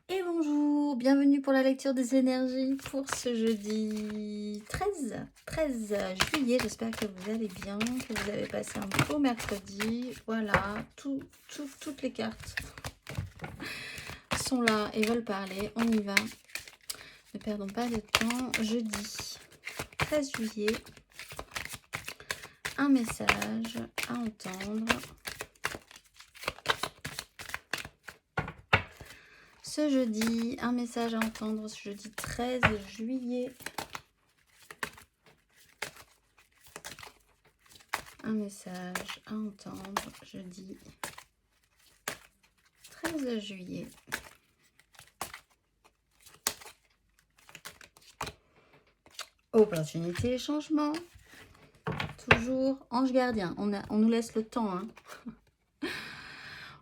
Et bonjour, bienvenue pour la lecture des énergies pour ce jeudi 13 juillet. J'espère que vous allez bien, que vous avez passé un beau mercredi. Voilà, toutes les cartes sont là et veulent parler. On y va. Ne perdons pas de temps. Jeudi 13 juillet, un message à entendre. Ce jeudi, un message à entendre ce jeudi 13 juillet. Un message à entendre jeudi 13 juillet. Opportunité, changement. Toujours ange gardien. On nous laisse le temps. Hein.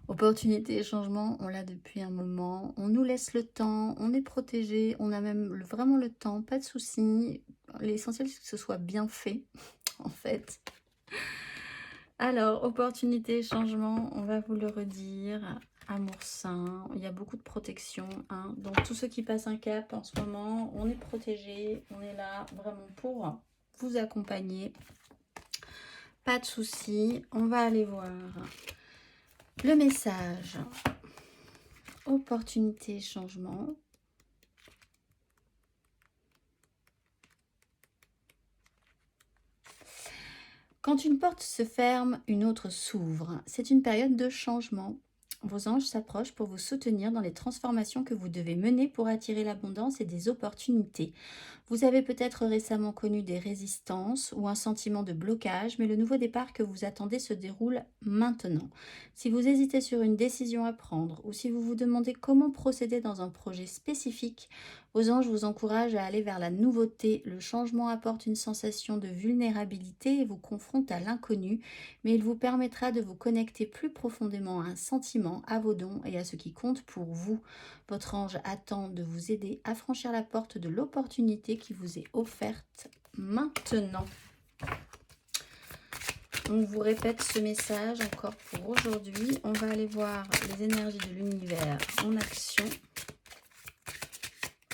Opportunité et changement, on l'a depuis un moment. On nous laisse le temps, on est protégé, on a même vraiment le temps, pas de soucis. L'essentiel, c'est que ce soit bien fait, en fait. Alors, opportunité et changement, on va vous le redire. Amour sain, il y a beaucoup de protection. Hein. Donc, tous ceux qui passent un cap en ce moment, on est protégé, on est là vraiment pour vous accompagner. Pas de soucis, on va aller voir le message. Opportunité, changement. Quand une porte se ferme, une autre s'ouvre. C'est une période de changement. Vos anges s'approchent pour vous soutenir dans les transformations que vous devez mener pour attirer l'abondance et des opportunités. Vous avez peut-être récemment connu des résistances ou un sentiment de blocage, mais le nouveau départ que vous attendez se déroule maintenant. Si vous hésitez sur une décision à prendre ou si vous vous demandez comment procéder dans un projet spécifique, vos anges vous encouragent à aller vers la nouveauté. Le changement apporte une sensation de vulnérabilité et vous confronte à l'inconnu, mais il vous permettra de vous connecter plus profondément à un sentiment, à vos dons et à ce qui compte pour vous. Votre ange attend de vous aider à franchir la porte de l'opportunité qui vous est offerte maintenant. On vous répète ce message encore pour aujourd'hui. On va aller voir les énergies de l'univers en action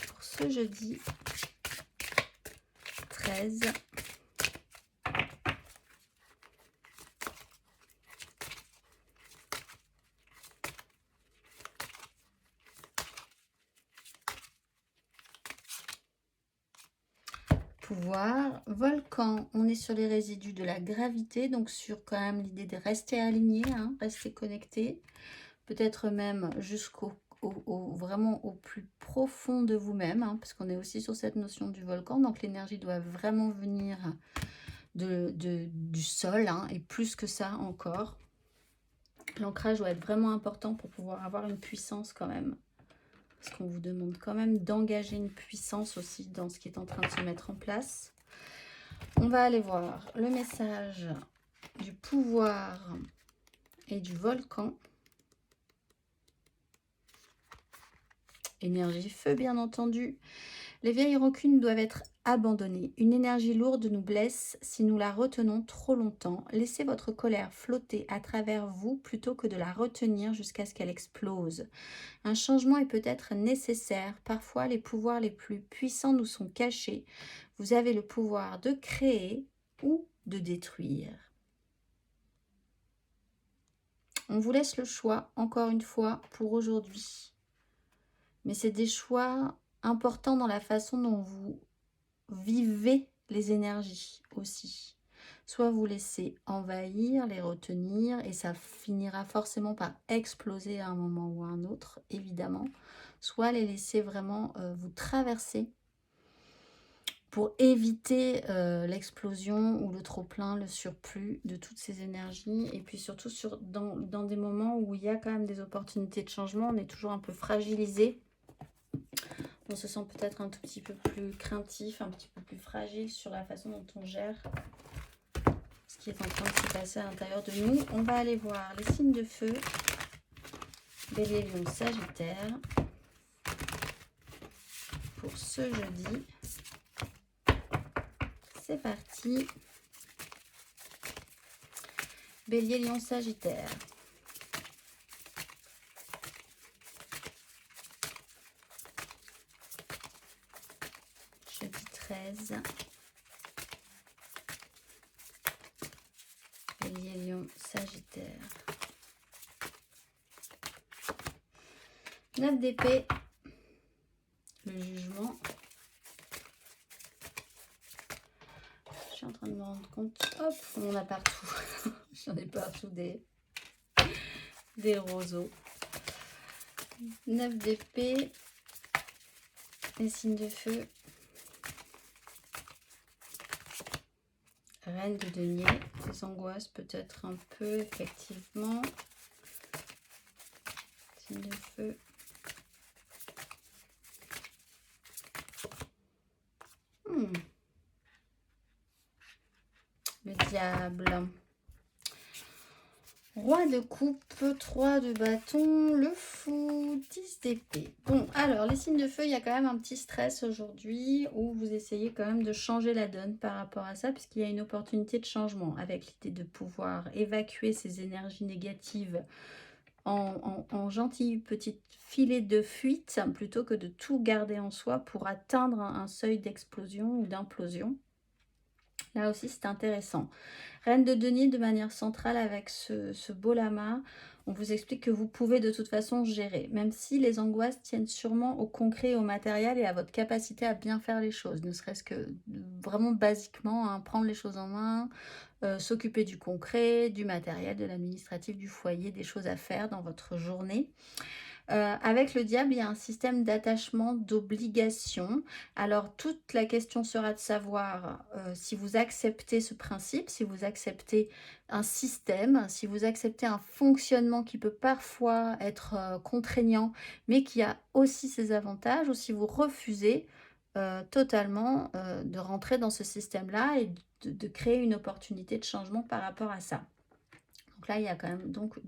pour ce jeudi 13. Pouvoir, volcan, on est sur les résidus de la gravité, donc sur quand même l'idée de rester aligné, hein, rester connecté, peut-être même jusqu'au vraiment au plus profond de vous-même, hein, parce qu'on est aussi sur cette notion du volcan, donc l'énergie doit vraiment venir du sol, hein, et plus que ça encore. L'ancrage doit être vraiment important pour pouvoir avoir une puissance quand même. Parce qu'on vous demande quand même d'engager une puissance aussi dans ce qui est en train de se mettre en place. On va aller voir le message du pouvoir et du volcan. Énergie feu, bien entendu. Les vieilles rancunes doivent être abandonnées. Une énergie lourde nous blesse si nous la retenons trop longtemps. Laissez votre colère flotter à travers vous plutôt que de la retenir jusqu'à ce qu'elle explose. Un changement est peut-être nécessaire. Parfois, les pouvoirs les plus puissants nous sont cachés. Vous avez le pouvoir de créer ou de détruire. On vous laisse le choix, encore une fois, pour aujourd'hui. Mais c'est des choix importants dans la façon dont vous vivez les énergies aussi. Soit vous laissez envahir, les retenir, et ça finira forcément par exploser à un moment ou à un autre, évidemment. Soit les laisser vraiment vous traverser pour éviter l'explosion ou le trop-plein, le surplus de toutes ces énergies. Et puis surtout dans des moments où il y a quand même des opportunités de changement, on est toujours un peu fragilisé. On se sent peut-être un tout petit peu plus craintif, un petit peu plus fragile sur la façon dont on gère ce qui est en train de se passer à l'intérieur de nous. On va aller voir les signes de feu. Bélier, Lion, Sagittaire. Pour ce jeudi. C'est parti. Bélier, Lion, Sagittaire. 13. Bélier, Lion, Sagittaire. 9 d'épée. Le jugement. Je suis en train de me rendre compte. Hop, on en a partout. J'en ai partout des roseaux. 9 d'épée. Les signes de feu. Reine de denier. Les angoisses peut-être un peu, effectivement. Signe de feu. Le diable. Roi de coupe, 3 de bâton, le fou, 10 d'épée. Bon, alors, les signes de feu, il y a quand même un petit stress aujourd'hui où vous essayez quand même de changer la donne par rapport à ça, puisqu'il y a une opportunité de changement avec l'idée de pouvoir évacuer ces énergies négatives en gentilles petites filets de fuite plutôt que de tout garder en soi pour atteindre un seuil d'explosion ou d'implosion. Là aussi, c'est intéressant. Reine de denier de manière centrale avec ce beau lama. On vous explique que vous pouvez de toute façon gérer, même si les angoisses tiennent sûrement au concret, au matériel et à votre capacité à bien faire les choses, ne serait-ce que vraiment basiquement, hein, prendre les choses en main, s'occuper du concret, du matériel, de l'administratif, du foyer, des choses à faire dans votre journée. Avec le diable, il y a un système d'attachement, d'obligation. Alors, toute la question sera de savoir si vous acceptez ce principe, si vous acceptez un système, si vous acceptez un fonctionnement qui peut parfois être contraignant, mais qui a aussi ses avantages, ou si vous refusez totalement de rentrer dans ce système-là et de créer une opportunité de changement par rapport à ça. Donc là, il y a quand même donc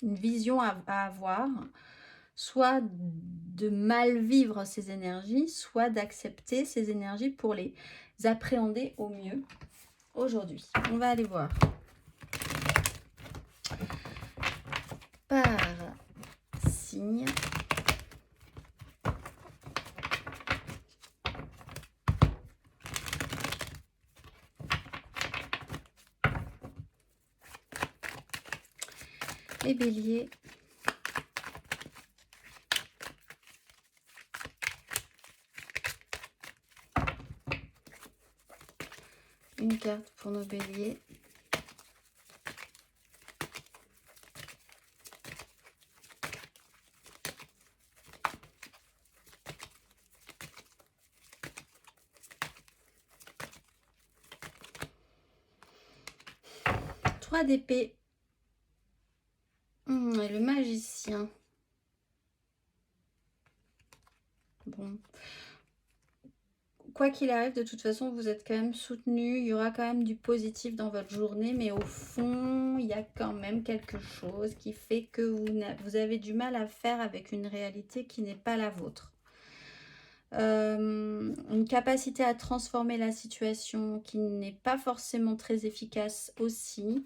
une vision à avoir, soit de mal vivre ces énergies, soit d'accepter ces énergies pour les appréhender au mieux aujourd'hui. On va aller voir par signe. Les béliers. Une carte pour nos béliers. Trois d'épée. Et le magicien. Bon. Quoi qu'il arrive, de toute façon, vous êtes quand même soutenu. Il y aura quand même du positif dans votre journée. Mais au fond, il y a quand même quelque chose qui fait que vous avez du mal à faire avec une réalité qui n'est pas la vôtre. Une capacité à transformer la situation qui n'est pas forcément très efficace aussi.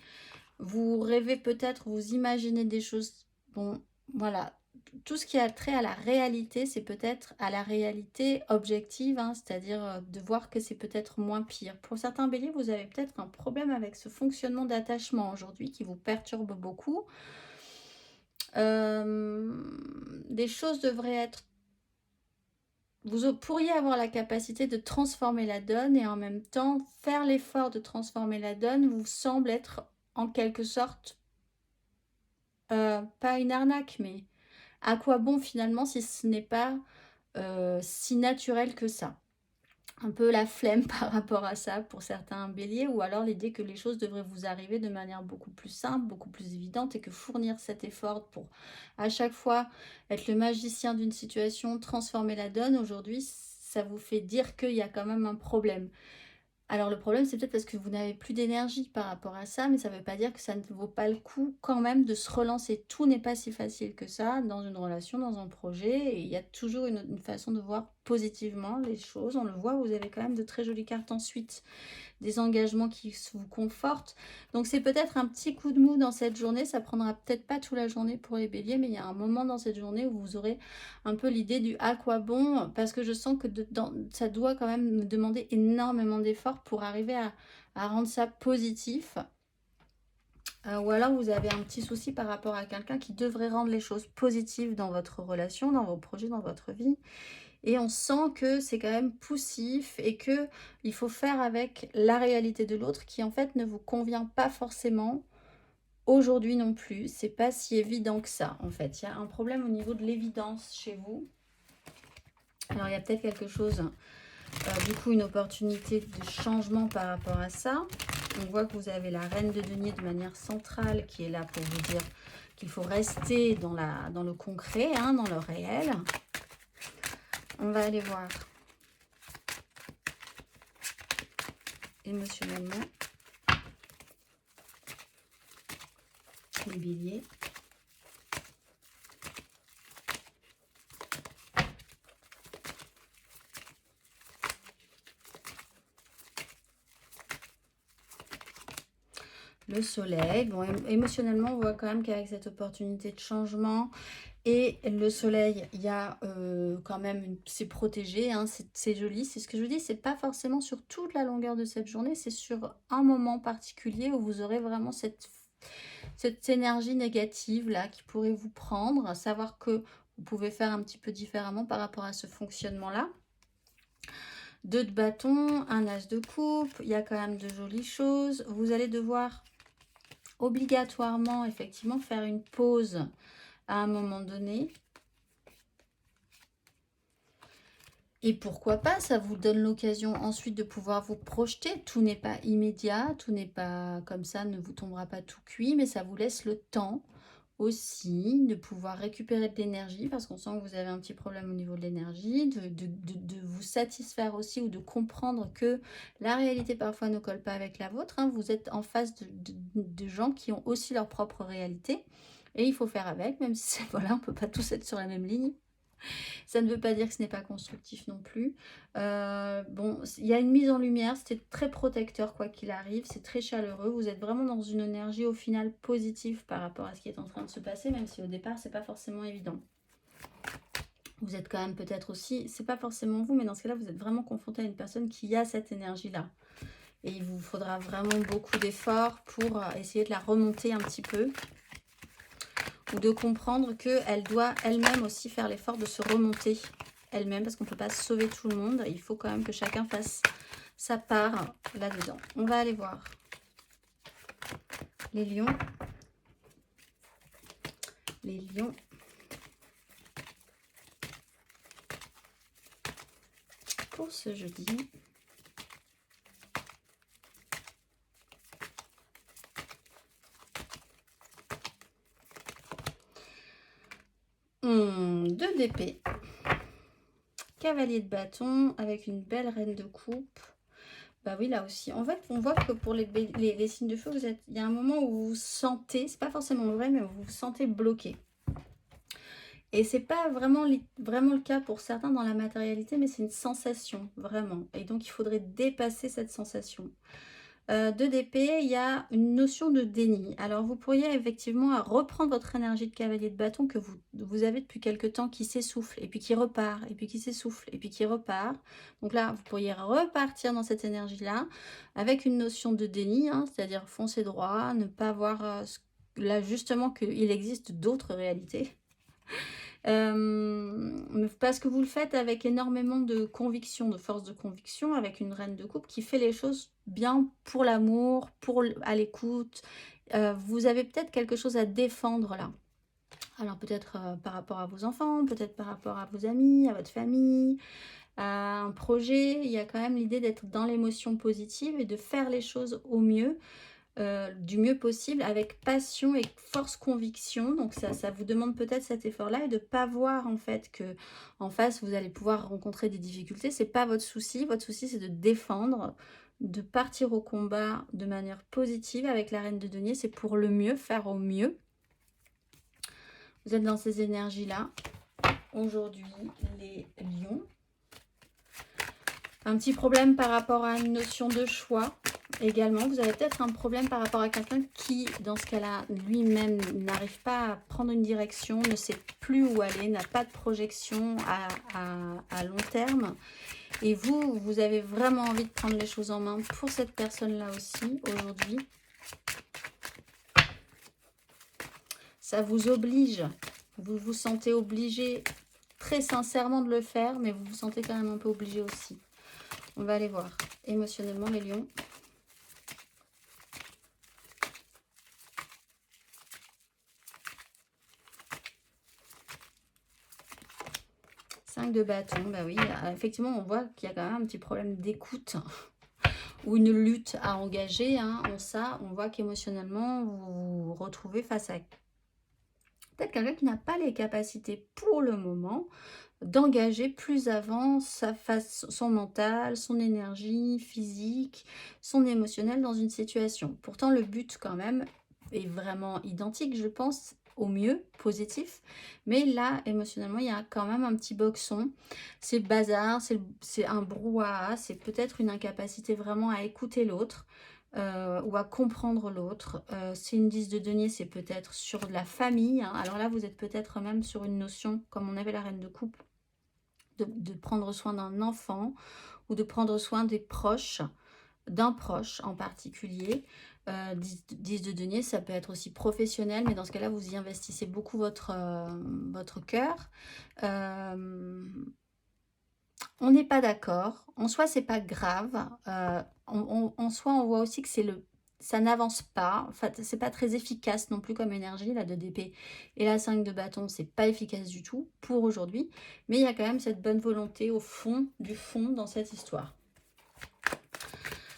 Vous rêvez peut-être, vous imaginez des choses. Bon, voilà. Tout ce qui a trait à la réalité, c'est peut-être à la réalité objective, hein, c'est-à-dire de voir que c'est peut-être moins pire. Pour certains béliers, vous avez peut-être un problème avec ce fonctionnement d'attachement aujourd'hui qui vous perturbe beaucoup. Des choses devraient être... Vous pourriez avoir la capacité de transformer la donne et en même temps, faire l'effort de transformer la donne vous semble être en quelque sorte, pas une arnaque, mais... À quoi bon finalement si ce n'est pas si naturel que ça? Un peu la flemme par rapport à ça pour certains béliers, ou alors l'idée que les choses devraient vous arriver de manière beaucoup plus simple, beaucoup plus évidente, et que fournir cet effort pour à chaque fois être le magicien d'une situation, transformer la donne, aujourd'hui ça vous fait dire qu'il y a quand même un problème. Alors le problème, c'est peut-être parce que vous n'avez plus d'énergie par rapport à ça, mais ça ne veut pas dire que ça ne vaut pas le coup quand même de se relancer. Tout n'est pas si facile que ça dans une relation, dans un projet. Et il y a toujours une façon de voir positivement les choses. On le voit, vous avez quand même de très jolies cartes ensuite. des engagements qui vous confortent. Donc c'est peut-être un petit coup de mou dans cette journée, ça prendra peut-être pas toute la journée pour les béliers, mais il y a un moment dans cette journée où vous aurez un peu l'idée du à quoi bon, parce que je sens que ça doit quand même me demander énormément d'efforts pour arriver à rendre ça positif. Ou alors vous avez un petit souci par rapport à quelqu'un qui devrait rendre les choses positives dans votre relation, dans vos projets, dans votre vie. Et on sent que c'est quand même poussif et que il faut faire avec la réalité de l'autre qui en fait ne vous convient pas forcément aujourd'hui non plus. C'est pas si évident que ça en fait. Il y a un problème au niveau de l'évidence chez vous. Alors il y a peut-être quelque chose, du coup une opportunité de changement par rapport à ça. On voit que vous avez la reine de denier de manière centrale qui est là pour vous dire qu'il faut rester dans le concret, hein, dans le réel. On va aller voir émotionnellement les béliers. Le soleil, bon, émotionnellement, on voit quand même qu'avec cette opportunité de changement et le soleil, il y a quand même, c'est protégé, hein, c'est joli, c'est ce que je vous dis, c'est pas forcément sur toute la longueur de cette journée, c'est sur un moment particulier où vous aurez vraiment cette énergie négative là qui pourrait vous prendre, savoir que vous pouvez faire un petit peu différemment par rapport à ce fonctionnement-là. 2 de bâton, un as de coupe, il y a quand même de jolies choses. Vous allez devoir obligatoirement, effectivement, faire une pause à un moment donné. Et pourquoi pas, ça vous donne l'occasion ensuite de pouvoir vous projeter. Tout n'est pas immédiat, tout n'est pas comme ça, ne vous tombera pas tout cuit, mais ça vous laisse le temps aussi de pouvoir récupérer de l'énergie, parce qu'on sent que vous avez un petit problème au niveau de l'énergie, de vous satisfaire aussi ou de comprendre que la réalité parfois ne colle pas avec la vôtre, hein. Vous êtes en face de gens qui ont aussi leur propre réalité et il faut faire avec, même si voilà, on ne peut pas tous être sur la même ligne. Ça ne veut pas dire que ce n'est pas constructif non plus. Bon, il y a une mise en lumière, c'était très protecteur quoi qu'il arrive, c'est très chaleureux. Vous êtes vraiment dans une énergie au final positive par rapport à ce qui est en train de se passer, même si au départ, c'est pas forcément évident. Vous êtes quand même peut-être aussi, c'est pas forcément vous, mais dans ce cas-là, vous êtes vraiment confronté à une personne qui a cette énergie-là. Et il vous faudra vraiment beaucoup d'efforts pour essayer de la remonter un petit peu. Ou de comprendre qu'elle doit elle-même aussi faire l'effort de se remonter elle-même, parce qu'on ne peut pas sauver tout le monde. Il faut quand même que chacun fasse sa part là-dedans. On va aller voir les lions. Les lions. Pour ce jeudi. Deux d'épée. Cavalier de bâton avec une belle reine de coupe. Bah oui, là aussi. En fait, on voit que pour les signes de feu, il y a un moment où vous vous sentez, c'est pas forcément vrai, mais vous vous sentez bloqué. Et c'est pas vraiment le cas pour certains dans la matérialité, mais c'est une sensation, vraiment. Et donc, il faudrait dépasser cette sensation. 2 d'épée, il y a une notion de déni. Alors, vous pourriez effectivement reprendre votre énergie de cavalier de bâton que vous avez depuis quelque temps qui s'essouffle, et puis qui repart, et puis qui s'essouffle, et puis qui repart. Donc là, vous pourriez repartir dans cette énergie-là, avec une notion de déni, hein, c'est-à-dire foncer droit, ne pas voir là justement qu'il existe d'autres réalités. Parce que vous le faites avec énormément de conviction, de force de conviction, avec une reine de coupe qui fait les choses bien pour l'amour, à l'écoute. Vous avez peut-être quelque chose à défendre là. Alors peut-être par rapport à vos enfants, peut-être par rapport à vos amis, à votre famille, à un projet. Il y a quand même l'idée d'être dans l'émotion positive et de faire les choses au mieux. Du mieux possible avec passion et force conviction. Donc ça vous demande peut-être cet effort là et de ne pas voir en fait que en face vous allez pouvoir rencontrer des difficultés. C'est pas votre souci c'est de défendre, de partir au combat de manière positive avec la reine de denier. C'est pour le mieux, faire au mieux. Vous êtes dans ces énergies là aujourd'hui, les lions. Un petit problème par rapport à une notion de choix. Également, vous avez peut-être un problème par rapport à quelqu'un qui, dans ce cas-là, lui-même n'arrive pas à prendre une direction, ne sait plus où aller, n'a pas de projection à long terme. Et vous, vous avez vraiment envie de prendre les choses en main pour cette personne-là aussi, aujourd'hui. Ça vous oblige, vous vous sentez obligé très sincèrement de le faire, mais vous vous sentez quand même un peu obligé aussi. On va aller voir émotionnellement les lions. 5 de bâton, bah oui, effectivement, on voit qu'il y a quand même un petit problème d'écoute ou une lutte à engager. Hein. On voit qu'émotionnellement, vous vous retrouvez face à peut-être quelqu'un qui n'a pas les capacités pour le moment d'engager plus avant son mental, son énergie physique, son émotionnel dans une situation. Pourtant, le but quand même est vraiment identique, je pense, au mieux, positif. Mais là, émotionnellement, il y a quand même un petit boxon. C'est le bazar, c'est un brouhaha, c'est peut-être une incapacité vraiment à écouter l'autre. Ou à comprendre l'autre. C'est une 10 de denier, c'est peut-être sur de la famille. Hein. Alors là, vous êtes peut-être même sur une notion, comme on avait la reine de coupe, de prendre soin d'un enfant ou de prendre soin des proches, d'un proche en particulier. 10 de denier, ça peut être aussi professionnel, mais dans ce cas-là, vous y investissez beaucoup votre cœur. On n'est pas d'accord. En soi, c'est pas grave. En soi, on voit aussi que ça n'avance pas. En fait, c'est pas très efficace non plus comme énergie, la 2 d'épée et la 5 de bâton, c'est pas efficace du tout pour aujourd'hui. Mais il y a quand même cette bonne volonté au fond, du fond dans cette histoire.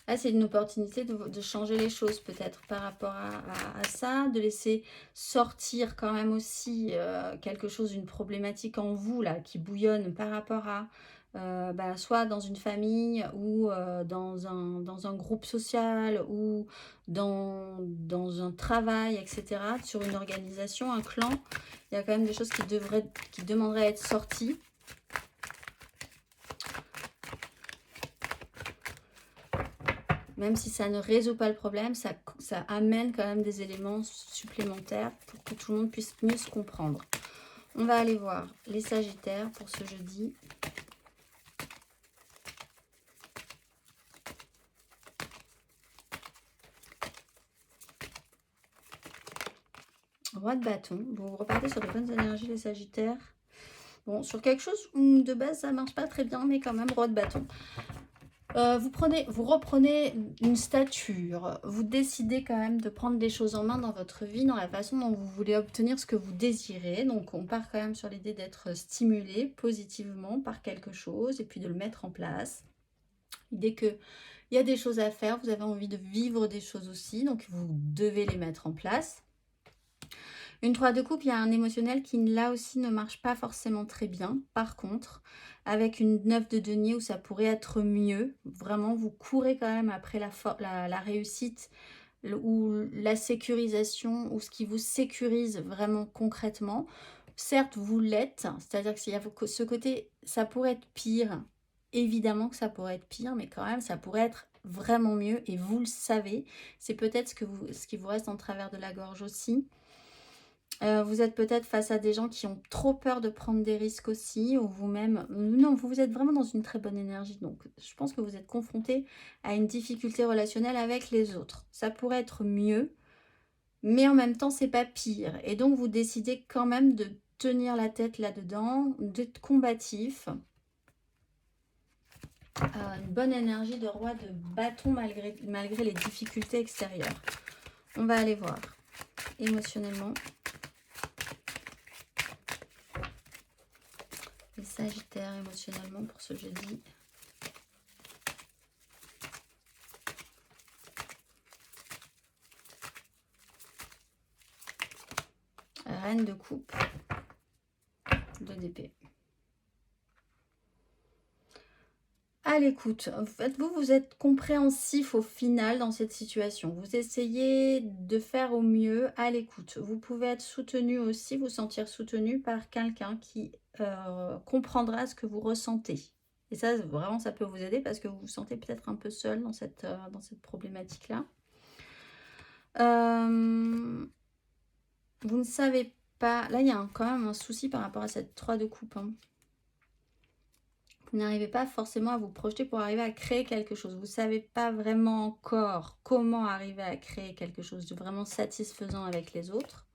Là, c'est une opportunité de changer les choses peut-être par rapport à ça, de laisser sortir quand même aussi quelque chose, une problématique en vous là qui bouillonne par rapport à soit dans une famille ou dans un groupe social ou dans un travail, etc., sur une organisation, un clan. Il y a quand même des choses qui demanderaient à être sorties. Même si ça ne résout pas le problème, ça amène quand même des éléments supplémentaires pour que tout le monde puisse mieux se comprendre. On va aller voir les Sagittaires pour ce jeudi. Roi de bâton. Vous repartez sur de bonnes énergies, les Sagittaires. Bon, sur quelque chose de base, ça marche pas très bien, mais quand même, roi de bâton. Vous reprenez une stature, vous décidez quand même de prendre des choses en main dans votre vie, dans la façon dont vous voulez obtenir ce que vous désirez. Donc on part quand même sur l'idée d'être stimulé positivement par quelque chose et puis de le mettre en place. L'idée qu'il y a des choses à faire, vous avez envie de vivre des choses aussi, donc vous devez les mettre en place. Une 3 de coupe, il y a un émotionnel qui là aussi ne marche pas forcément très bien. Par contre, avec une 9 de denier où ça pourrait être mieux, vraiment vous courez quand même après la réussite ou la sécurisation ou ce qui vous sécurise vraiment concrètement. Certes, vous l'êtes, c'est-à-dire que s'il y a ce côté, ça pourrait être pire. Évidemment que ça pourrait être pire, mais quand même, ça pourrait être vraiment mieux et vous le savez. C'est peut-être ce qui vous reste en travers de la gorge aussi. Vous êtes peut-être face à des gens qui ont trop peur de prendre des risques aussi, ou vous-même. Non, vous êtes vraiment dans une très bonne énergie. Donc, je pense que vous êtes confronté à une difficulté relationnelle avec les autres. Ça pourrait être mieux, mais en même temps, c'est pas pire. Et donc, vous décidez quand même de tenir la tête là-dedans, d'être combatif. Une bonne énergie de roi de bâton malgré les difficultés extérieures. On va aller voir émotionnellement. Les Sagittaires émotionnellement pour ce jeudi. Reine de coupe. 2 d'épée. À l'écoute. En fait, vous êtes compréhensif au final dans cette situation. Vous essayez de faire au mieux à l'écoute. Vous pouvez être soutenu aussi, vous sentir soutenu par quelqu'un qui comprendra ce que vous ressentez. Et ça, vraiment, ça peut vous aider parce que vous vous sentez peut-être un peu seul dans cette problématique-là. Vous ne savez pas... Là, il y a quand même un souci par rapport à cette 3 de coupe. Hein. Vous n'arrivez pas forcément à vous projeter pour arriver à créer quelque chose. Vous ne savez pas vraiment encore comment arriver à créer quelque chose de vraiment satisfaisant avec les autres.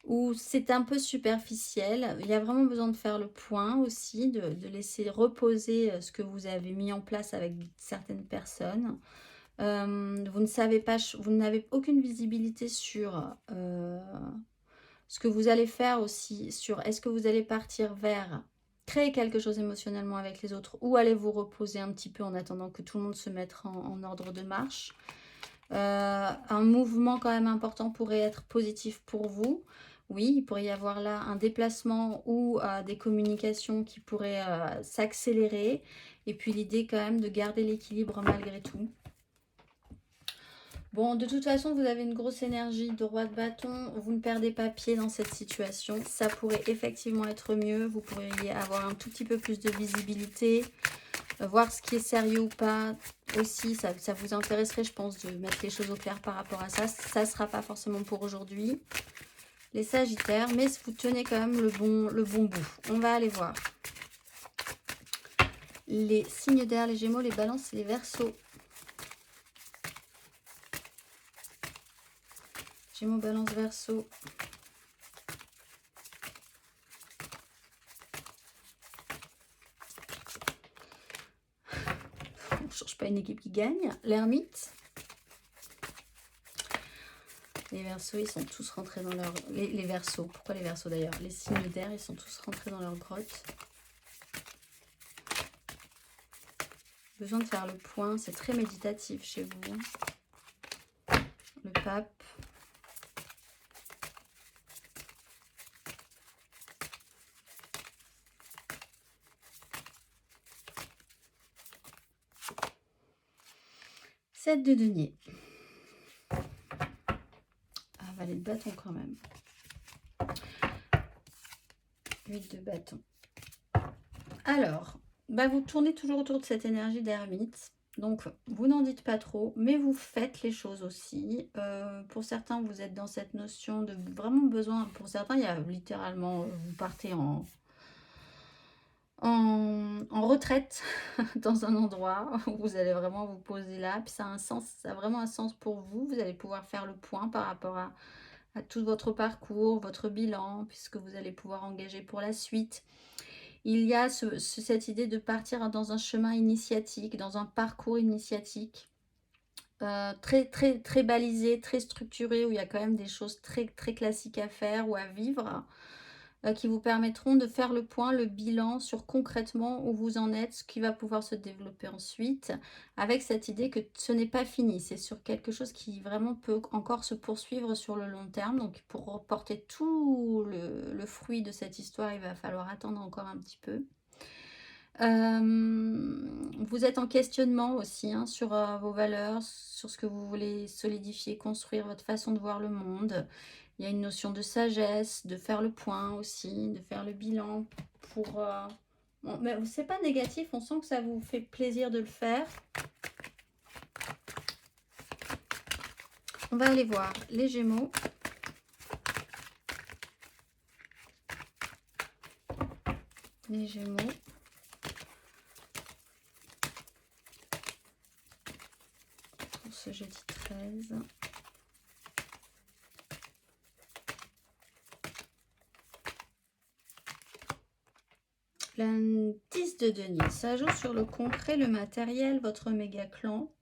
Ou c'est un peu superficiel. Il y a vraiment besoin de faire le point aussi, de laisser reposer ce que vous avez mis en place avec certaines personnes. Vous ne savez pas, vous n'avez aucune visibilité sur ce que vous allez faire aussi, sur est-ce que vous allez partir vers créer quelque chose émotionnellement avec les autres ou allez vous reposer un petit peu en attendant que tout le monde se mette en ordre de marche. Un mouvement quand même important pourrait être positif pour vous. Oui, il pourrait y avoir là un déplacement ou des communications qui pourraient s'accélérer. Et puis l'idée quand même de garder l'équilibre malgré tout. Bon, de toute façon, vous avez une grosse énergie de roi de bâton. Vous ne perdez pas pied dans cette situation. Ça pourrait effectivement être mieux. Vous pourriez avoir un tout petit peu plus de visibilité. Voir ce qui est sérieux ou pas. Aussi, ça vous intéresserait, je pense, de mettre les choses au clair par rapport à ça. Ça ne sera pas forcément pour aujourd'hui. Les Sagittaires, mais vous tenez quand même le bon bout. On va aller voir. Les signes d'air, les Gémeaux, les Balances et les Verseaux. Gémeaux, Balance, Verseau. On ne change pas une équipe qui gagne. L'ermite. Les Verseaux, ils sont tous rentrés dans leur... Les Verseaux, pourquoi les Verseaux d'ailleurs? Les signes d'air, ils sont tous rentrés dans leur grotte. Besoin de faire le point, c'est très méditatif chez vous. Le pape. Sept de denier. Ah, valet de bâton quand même. 8 de bâton. Alors, bah vous tournez toujours autour de cette énergie d'ermite. Donc, vous n'en dites pas trop, mais vous faites les choses aussi. Pour certains, vous êtes dans cette notion de vraiment besoin. Pour certains, il y a littéralement, vous partez en retraite dans un endroit où vous allez vraiment vous poser là. Puis ça a un sens, ça a vraiment un sens pour vous. Vous allez pouvoir faire le point par rapport à tout votre parcours, votre bilan, puisque vous allez pouvoir engager pour la suite. Il y a cette idée de partir dans un chemin initiatique, dans un parcours initiatique, très balisé, très structuré, où il y a quand même des choses très classiques à faire ou à vivre, qui vous permettront de faire le point, le bilan sur concrètement où vous en êtes, ce qui va pouvoir se développer ensuite, avec cette idée que ce n'est pas fini, c'est sur quelque chose qui vraiment peut encore se poursuivre sur le long terme. Donc pour porter tout le fruit de cette histoire, il va falloir attendre encore un petit peu. Vous êtes en questionnement aussi hein, sur vos valeurs, sur ce que vous voulez solidifier, construire, votre façon de voir le monde. Il y a une notion de sagesse, de faire le point aussi, de faire le bilan pour... Bon, mais c'est pas négatif, on sent que ça vous fait plaisir de le faire. On va aller voir les Gémeaux. Les Gémeaux. Pour ce jeudi 13. La 10 de denier, ça joue sur le concret, le matériel, votre méga clan.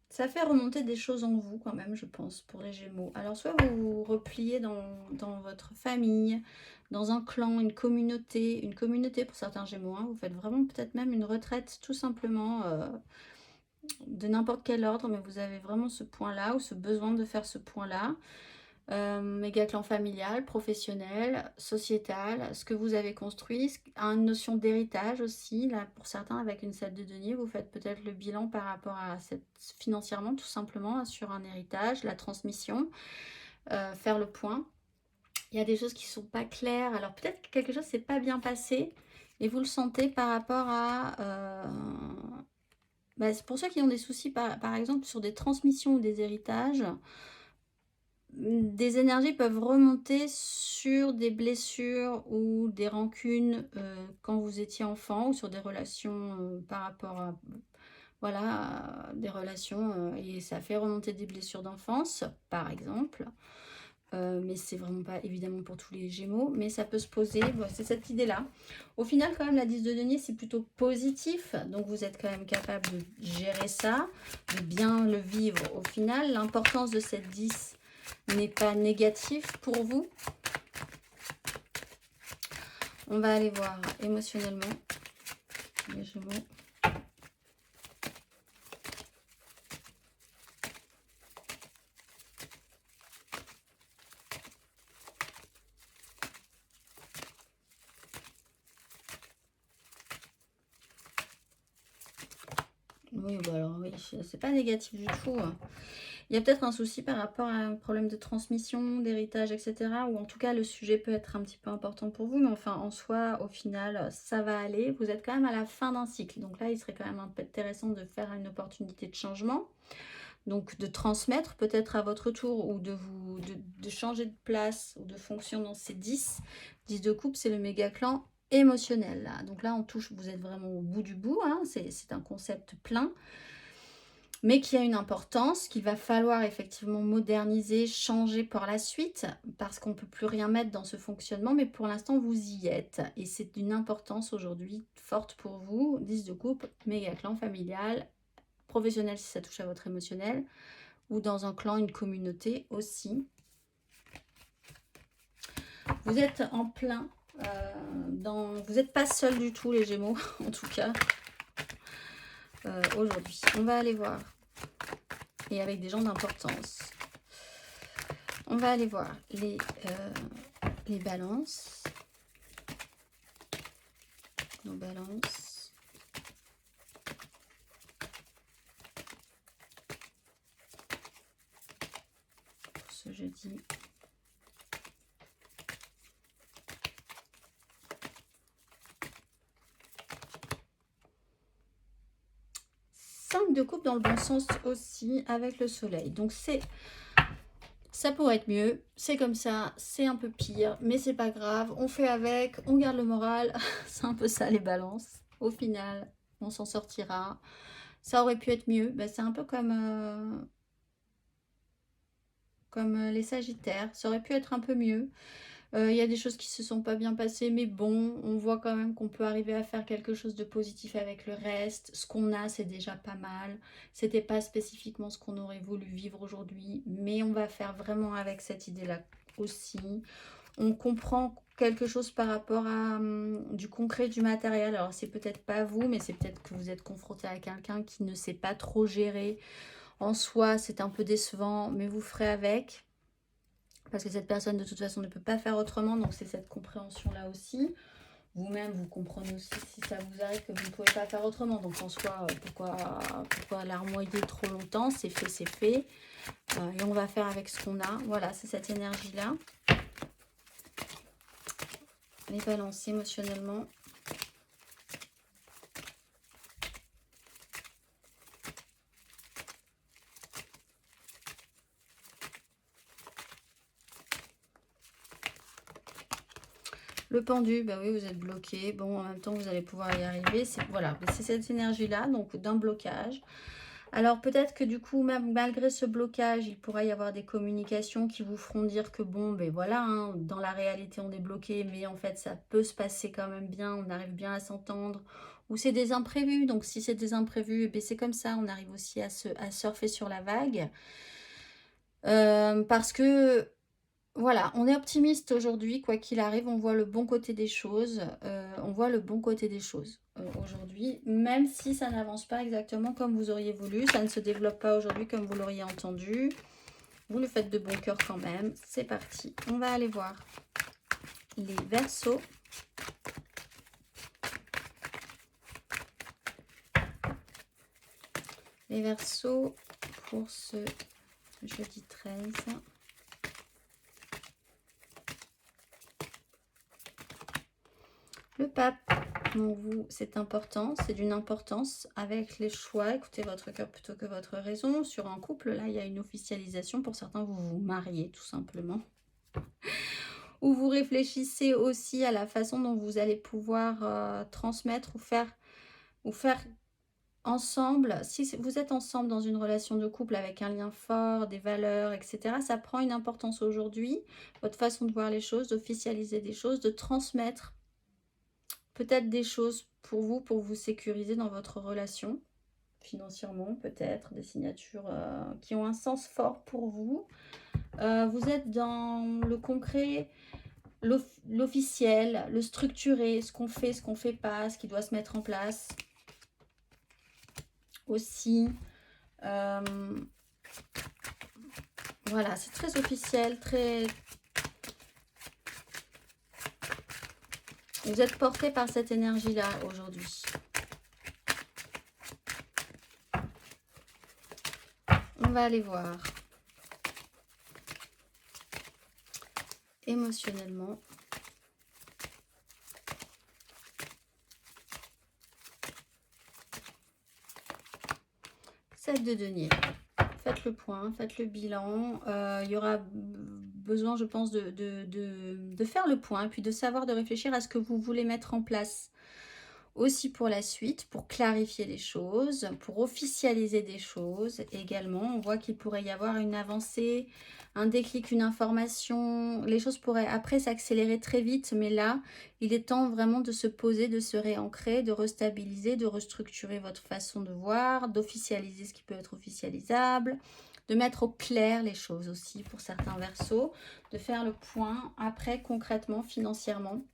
Ça fait remonter des choses en vous quand même, je pense, pour les Gémeaux. Alors, soit vous vous repliez dans votre famille, dans un clan, une communauté pour certains Gémeaux. Hein. Vous faites vraiment peut-être même une retraite, tout simplement, de n'importe quel ordre, mais vous avez vraiment ce point-là ou ce besoin de faire ce point-là. Méga clan familial, professionnel, sociétal, ce que vous avez construit, une notion d'héritage aussi, là pour certains avec une 7 de denier, vous faites peut-être le bilan par rapport à financièrement tout simplement sur un héritage, la transmission, faire le point. Il y a des choses qui ne sont pas claires, alors peut-être que quelque chose s'est pas bien passé et vous le sentez par rapport à... pour ceux qui ont des soucis par exemple sur des transmissions ou des héritages, des énergies peuvent remonter sur des blessures ou des rancunes quand vous étiez enfant ou sur des relations par rapport à voilà, des relations et ça fait remonter des blessures d'enfance par exemple. Mais c'est vraiment pas évidemment pour tous les Gémeaux, mais ça peut se poser, bon, c'est cette idée-là. Au final, quand même, la 10 de denier, c'est plutôt positif, donc vous êtes quand même capable de gérer ça, de bien le vivre au final. L'importance de cette 10 n'est pas négatif pour vous. On va aller voir émotionnellement les Gémeaux. Oui, bah alors oui, c'est pas négatif du tout. Il y a peut-être un souci par rapport à un problème de transmission, d'héritage, etc. Ou en tout cas, le sujet peut être un petit peu important pour vous. Mais enfin, en soi, au final, ça va aller. Vous êtes quand même à la fin d'un cycle. Donc là, il serait quand même un peu intéressant de faire une opportunité de changement. Donc de transmettre peut-être à votre tour ou de changer de place ou de fonction dans ces 10. 10 de coupe, c'est le méga clan émotionnel. Là. Donc là, on touche, vous êtes vraiment au bout du bout. Hein. C'est un concept plein. Mais qui a une importance, qu'il va falloir effectivement moderniser, changer par la suite, parce qu'on ne peut plus rien mettre dans ce fonctionnement, mais pour l'instant, vous y êtes. Et c'est d'une importance aujourd'hui forte pour vous. 10 de coupe, méga clan familial, professionnel si ça touche à votre émotionnel, ou dans un clan, une communauté aussi. Vous êtes en plein, vous n'êtes pas seul du tout les Gémeaux, en tout cas, aujourd'hui. On va aller voir. Et avec des gens d'importance. On va aller voir les balances. Nos balances. Pour ce jeudi. De coupe dans le bon sens aussi avec le soleil. Donc ça pourrait être mieux, c'est comme ça, c'est un peu pire, mais c'est pas grave, on fait avec, on garde le moral. C'est un peu ça les balances. Au final, on s'en sortira. Ça aurait pu être mieux. Ben, c'est un peu comme les Sagittaires. Ça aurait pu être un peu mieux. Il y a des choses qui se sont pas bien passées, mais bon, on voit quand même qu'on peut arriver à faire quelque chose de positif avec le reste. Ce qu'on a, c'est déjà pas mal. C'était pas spécifiquement ce qu'on aurait voulu vivre aujourd'hui, mais on va faire vraiment avec cette idée-là aussi. On comprend quelque chose par rapport à du concret, du matériel. Alors, c'est peut-être pas vous, mais c'est peut-être que vous êtes confronté à quelqu'un qui ne sait pas trop gérer. En soi, c'est un peu décevant, mais vous ferez avec. Parce que cette personne, de toute façon, ne peut pas faire autrement. Donc, c'est cette compréhension-là aussi. Vous-même, vous comprenez aussi si ça vous arrive que vous ne pouvez pas faire autrement. Donc, en soi, pourquoi larmoyer trop longtemps? C'est fait, c'est fait. Et on va faire avec ce qu'on a. Voilà, c'est cette énergie-là. Les balances émotionnellement. Le pendu, bah oui, vous êtes bloqué. Bon, en même temps, vous allez pouvoir y arriver. Voilà, c'est cette énergie-là, donc d'un blocage. Alors, peut-être que du coup, même malgré ce blocage, il pourra y avoir des communications qui vous feront dire que bon, ben voilà, hein, dans la réalité, on est bloqué, mais en fait, ça peut se passer quand même bien, on arrive bien à s'entendre. Ou c'est des imprévus, donc si c'est des imprévus, ben c'est comme ça, on arrive aussi à surfer sur la vague. Parce que voilà, on est optimiste aujourd'hui, quoi qu'il arrive, on voit le bon côté des choses. Aujourd'hui, même si ça n'avance pas exactement comme vous auriez voulu, ça ne se développe pas aujourd'hui comme vous l'auriez entendu. vous le faites de bon cœur quand même. C'est parti. On va aller voir les Verseaux. Les Verseaux pour ce jeudi 13. Le Pape. Donc vous, c'est important, c'est d'une importance avec les choix. Écoutez votre cœur plutôt que votre raison. Sur un couple, là, il y a une officialisation. Pour certains, vous vous mariez tout simplement. Ou vous réfléchissez aussi à la façon dont vous allez pouvoir transmettre ou faire ensemble. Si vous êtes ensemble dans une relation de couple avec un lien fort, des valeurs, etc., ça prend une importance aujourd'hui. Votre façon de voir les choses, d'officialiser des choses, de transmettre peut-être des choses pour vous sécuriser dans votre relation, financièrement peut-être, des signatures qui ont un sens fort pour vous. Vous êtes dans le concret, l'officiel, le structuré, ce qu'on fait pas, ce qui doit se mettre en place. Aussi, voilà, c'est très officiel, très... Vous êtes porté par cette énergie-là aujourd'hui. On va aller voir. Émotionnellement. Sept de denier. Faites le point, faites le bilan. Il y aura besoin, je pense, de faire le point, puis de savoir, de réfléchir à ce que vous voulez mettre en place aussi pour la suite, pour clarifier les choses, pour officialiser des choses également. On voit qu'il pourrait y avoir une avancée, un déclic, une information. Les choses pourraient après s'accélérer très vite, mais là, il est temps vraiment de se poser, de se réancrer, de restabiliser, de restructurer votre façon de voir, d'officialiser ce qui peut être officialisable, de mettre au clair les choses aussi pour certains Verseaux, de faire le point après concrètement, financièrement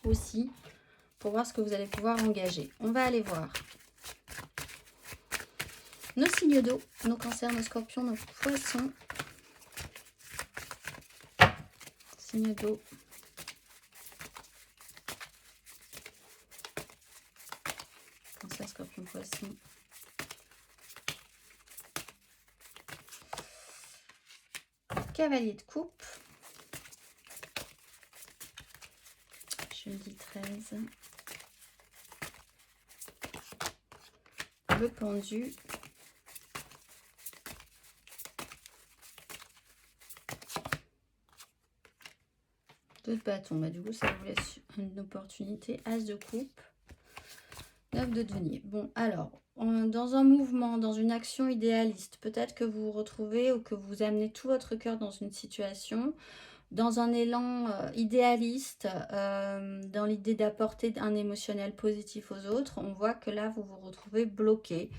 aussi, pour voir ce que vous allez pouvoir engager. On va aller voir nos signes d'eau, nos cancers, nos scorpions, nos poissons. Signes d'eau. Cancer, scorpion, poisson. Cavalier de coupe. Jeudi 13. Le pendu. Deux de bâton. Bah, du coup, ça vous laisse une opportunité. As de coupe. 9 de denier. Bon, alors, dans un mouvement, dans une action idéaliste, peut-être que vous vous retrouvez ou que vous amenez tout votre cœur dans une situation, dans un élan idéaliste, dans l'idée d'apporter un émotionnel positif aux autres. On voit que là, vous vous retrouvez bloqué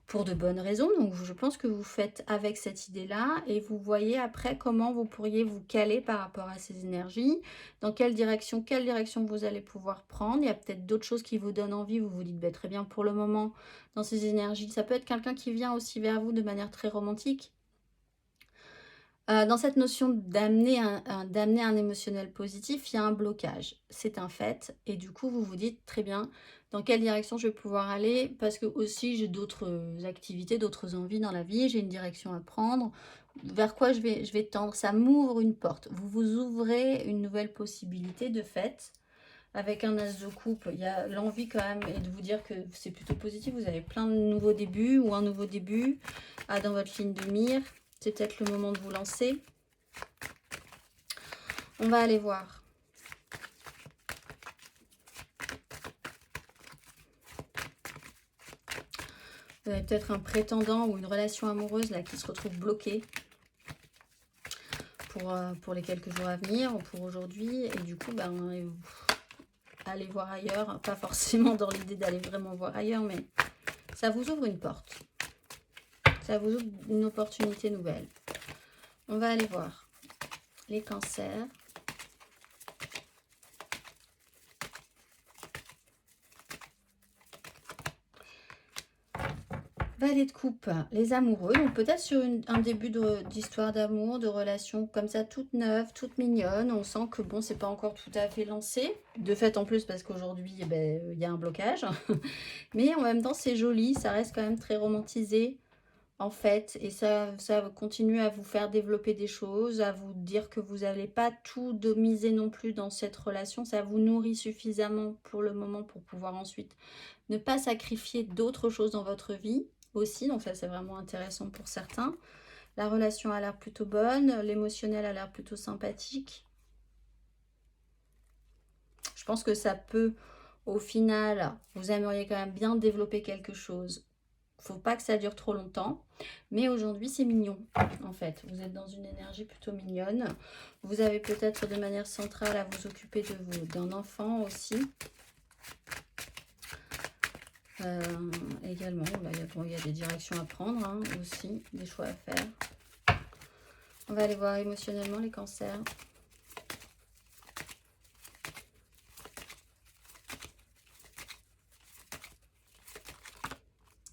pour de bonnes raisons. Donc, je pense que vous faites avec cette idée-là et vous voyez après comment vous pourriez vous caler par rapport à ces énergies, dans quelle direction vous allez pouvoir prendre. Il y a peut-être d'autres choses qui vous donnent envie. Vous vous dites, bah, très bien, pour le moment, dans ces énergies, ça peut être quelqu'un qui vient aussi vers vous de manière très romantique. Dans cette notion d'amener un émotionnel positif, il y a un blocage. C'est un fait. Et du coup, vous vous dites, très bien, dans quelle direction je vais pouvoir aller? Parce que aussi, j'ai d'autres activités, d'autres envies dans la vie. J'ai une direction à prendre. Vers quoi je vais tendre? Ça m'ouvre une porte. Vous vous ouvrez une nouvelle possibilité de fait. Avec un as de coupe, il y a l'envie quand même et de vous dire que c'est plutôt positif. Vous avez plein de nouveaux débuts ou un nouveau début dans votre ligne de mire. C'est peut-être le moment de vous lancer. On va aller voir. Vous avez peut-être un prétendant ou une relation amoureuse là qui se retrouve bloquée pour les quelques jours à venir ou pour aujourd'hui. Et du coup, ben, allez voir ailleurs. Pas forcément dans l'idée d'aller vraiment voir ailleurs, mais ça vous ouvre une porte. Ça vous ouvre une opportunité nouvelle. On va aller voir les cancers. Valet de coupe, les amoureux. Donc peut-être sur un début d'histoire d'amour, de relation comme ça, toute neuve, toute mignonne. On sent que bon, c'est pas encore tout à fait lancé. De fait en plus parce qu'aujourd'hui, eh ben, y a un blocage. Mais en même temps, c'est joli. Ça reste quand même très romantisé en fait. Et ça continue à vous faire développer des choses, à vous dire que vous n'allez pas tout miser non plus dans cette relation. Ça vous nourrit suffisamment pour le moment pour pouvoir ensuite ne pas sacrifier d'autres choses dans votre vie aussi, donc ça c'est vraiment intéressant pour certains. La relation a l'air plutôt bonne, l'émotionnel a l'air plutôt sympathique. Je pense que ça peut, au final, vous aimeriez quand même bien développer quelque chose. Faut pas que ça dure trop longtemps, mais aujourd'hui c'est mignon en fait. Vous êtes dans une énergie plutôt mignonne. Vous avez peut-être de manière centrale à vous occuper d'un enfant aussi. Également, là, il y a des directions à prendre hein, aussi, des choix à faire. On va aller voir émotionnellement les cancers.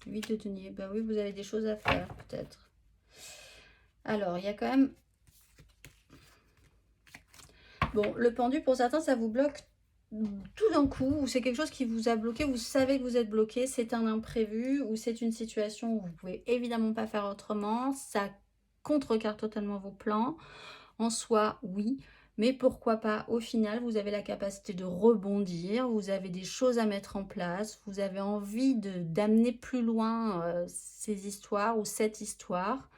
Huit de denier, ben oui, vous avez des choses à faire peut-être. Alors, il y a quand même... Bon, le pendu, pour certains, ça vous bloque tout d'un coup, ou c'est quelque chose qui vous a bloqué, vous savez que vous êtes bloqué, c'est un imprévu, ou c'est une situation où vous pouvez évidemment pas faire autrement, ça contrecarre totalement vos plans. En soi, oui, mais pourquoi pas, au final, vous avez la capacité de rebondir, vous avez des choses à mettre en place, vous avez envie d'amener plus loin ces histoires ou cette histoire.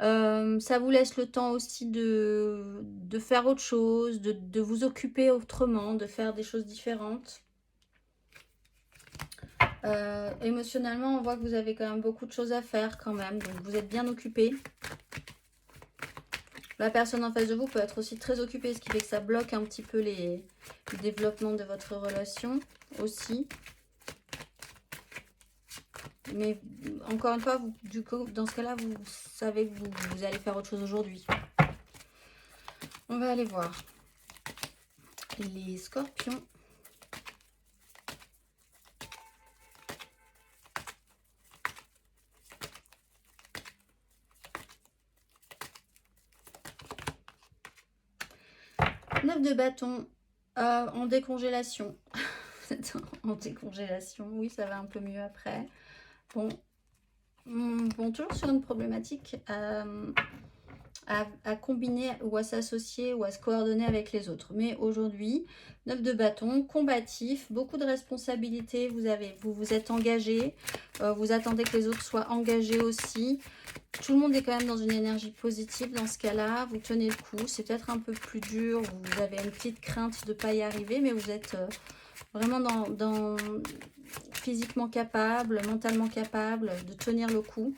Ça vous laisse le temps aussi de faire autre chose, de vous occuper autrement, de faire des choses différentes. Émotionnellement, on voit que vous avez quand même beaucoup de choses à faire quand même, donc vous êtes bien occupé. La personne en face de vous peut être aussi très occupée, ce qui fait que ça bloque un petit peu le développement de votre relation aussi. Mais encore une fois, du coup, dans ce cas-là, vous savez que vous allez faire autre chose aujourd'hui. On va aller voir les scorpions. Neuf de bâton en décongélation. En décongélation, oui, ça va un peu mieux après. Bon, toujours sur une problématique à combiner ou à s'associer ou à se coordonner avec les autres. Mais aujourd'hui, 9 de bâton, combatif, beaucoup de responsabilités, vous vous êtes engagé, vous attendez que les autres soient engagés aussi. Tout le monde est quand même dans une énergie positive dans ce cas-là, vous tenez le coup, c'est peut-être un peu plus dur, vous avez une petite crainte de ne pas y arriver, mais vous êtes vraiment physiquement capable, mentalement capable de tenir le coup.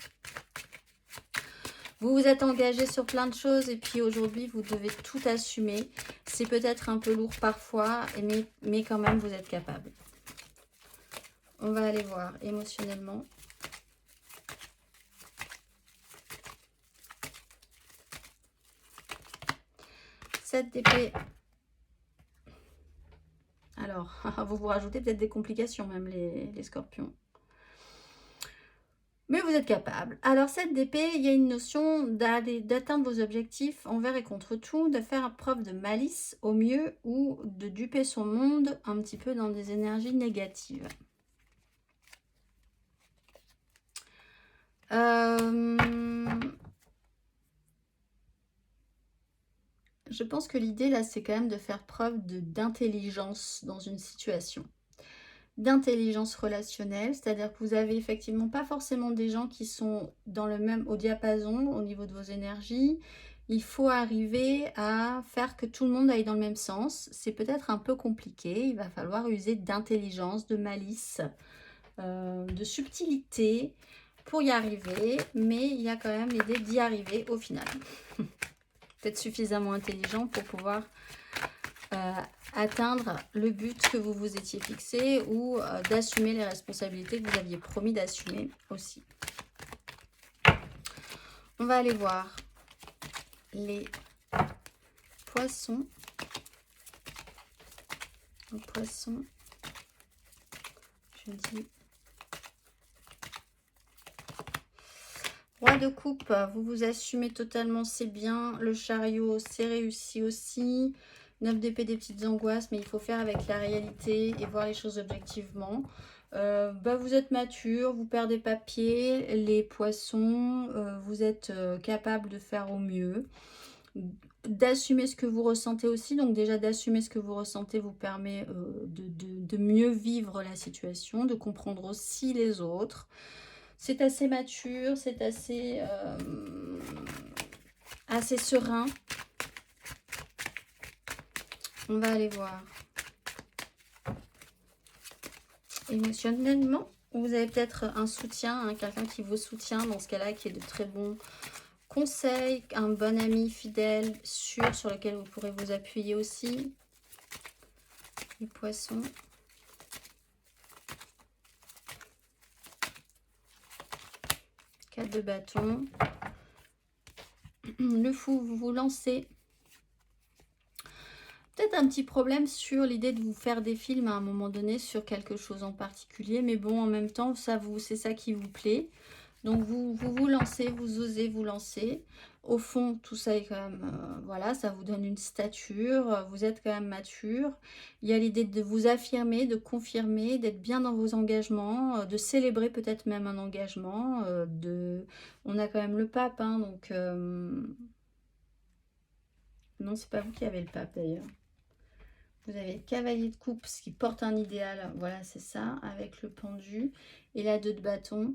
Vous vous êtes engagé sur plein de choses et puis aujourd'hui, vous devez tout assumer. C'est peut-être un peu lourd parfois, mais quand même, vous êtes capable. On va aller voir émotionnellement. Sept d'épée. Alors, vous vous rajoutez peut-être des complications même, les scorpions. Mais vous êtes capable. Alors, cette d'épée, il y a une notion d'atteindre vos objectifs envers et contre tout, de faire preuve de malice au mieux ou de duper son monde un petit peu dans des énergies négatives. Je pense que l'idée là, c'est quand même de faire preuve d'intelligence dans une situation. D'intelligence relationnelle, c'est-à-dire que vous avez effectivement pas forcément des gens qui sont au diapason au niveau de vos énergies. Il faut arriver à faire que tout le monde aille dans le même sens. C'est peut-être un peu compliqué, il va falloir user d'intelligence, de malice, de subtilité pour y arriver, mais il y a quand même l'idée d'y arriver au final. Peut-être suffisamment intelligent pour pouvoir atteindre le but que vous vous étiez fixé ou d'assumer les responsabilités que vous aviez promis d'assumer aussi. On va aller voir les poissons. Les poissons, je dis Roi de coupe, vous vous assumez totalement, c'est bien. Le chariot, c'est réussi aussi. 9 d'épée, des petites angoisses, mais il faut faire avec la réalité et voir les choses objectivement. Vous êtes mature, vous perdez pas pied. Les poissons, vous êtes capable de faire au mieux. D'assumer ce que vous ressentez aussi. Donc déjà, d'assumer ce que vous ressentez vous permet de mieux vivre la situation, de comprendre aussi les autres. C'est assez mature, c'est assez serein. On va aller voir. Émotionnellement, vous avez peut-être un soutien, hein, quelqu'un qui vous soutient dans ce cas-là, qui est de très bons conseils, un bon ami fidèle, sûr, sur lequel vous pourrez vous appuyer aussi. Les poissons. De bâton. Le fou, vous vous lancez. Peut-être un petit problème sur l'idée de vous faire des films à un moment donné sur quelque chose en particulier, mais bon, en même temps, c'est ça qui vous plaît. Donc vous lancez, vous osez vous lancer. Au fond, tout ça est quand même, voilà, ça vous donne une stature, vous êtes quand même mature. Il y a l'idée de vous affirmer, de confirmer, d'être bien dans vos engagements, de célébrer peut-être même un engagement. On a quand même le pape, hein, donc... Non, c'est pas vous qui avez le pape d'ailleurs. Vous avez le cavalier de coupe, ce qui porte un idéal. Voilà, c'est ça, avec le pendu. Et la 2 de bâton.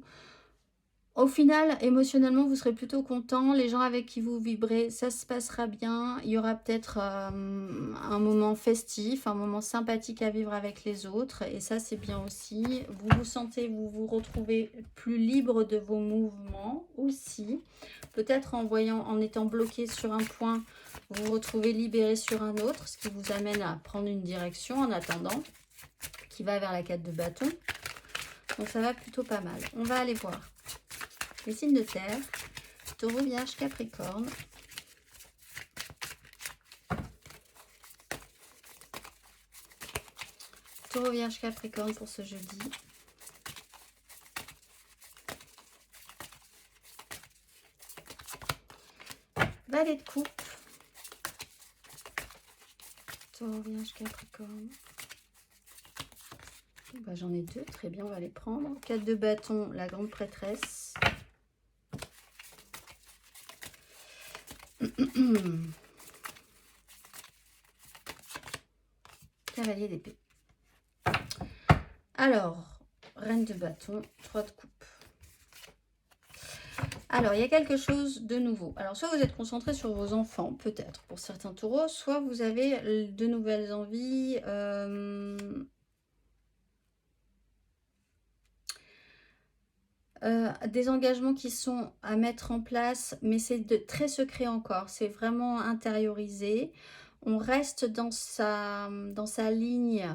Au final, émotionnellement, vous serez plutôt content. Les gens avec qui vous vibrez, ça se passera bien. Il y aura peut-être un moment festif, un moment sympathique à vivre avec les autres. Et ça, c'est bien aussi. Vous vous sentez, vous vous retrouvez plus libre de vos mouvements aussi. Peut-être en étant bloqué sur un point, vous vous retrouvez libéré sur un autre, ce qui vous amène à prendre une direction en attendant, qui va vers la 4 de bâton. Donc ça va plutôt pas mal. On va aller voir. Les signes de terre, Taureau, Vierge, Capricorne. Taureau, Vierge, Capricorne pour ce jeudi. Valet de coupe. Taureau, Vierge, Capricorne. J'en ai 2, très bien, on va les prendre. 4 de bâton, la grande prêtresse. Cavalier d'épée. Alors, reine de bâton, 3 de coupe. Alors, il y a quelque chose de nouveau. Alors, soit vous êtes concentré sur vos enfants, peut-être, pour certains taureaux, soit vous avez de nouvelles envies. Des engagements qui sont à mettre en place, mais c'est très secret encore. C'est vraiment intériorisé. On reste dans sa ligne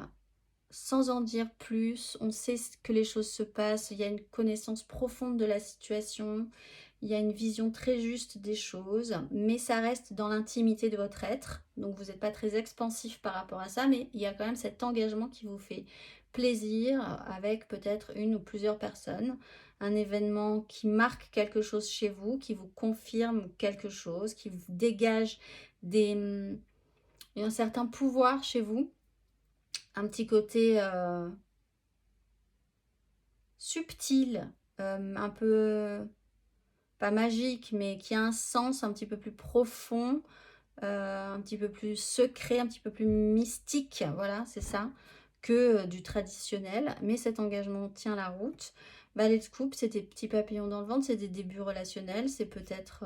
sans en dire plus. On sait que les choses se passent. Il y a une connaissance profonde de la situation. Il y a une vision très juste des choses. Mais ça reste dans l'intimité de votre être. Donc vous n'êtes pas très expansif par rapport à ça. Mais il y a quand même cet engagement qui vous fait plaisir avec peut-être une ou plusieurs personnes. Un événement qui marque quelque chose chez vous, qui vous confirme quelque chose, qui vous dégage un certain pouvoir chez vous. Un petit côté subtil, un peu, pas magique, mais qui a un sens un petit peu plus profond, un petit peu plus secret, un petit peu plus mystique, voilà, c'est ça, que du traditionnel. Mais cet engagement tient la route. Valet de coupe, c'est des petits papillons dans le ventre, c'est des débuts relationnels, c'est peut-être...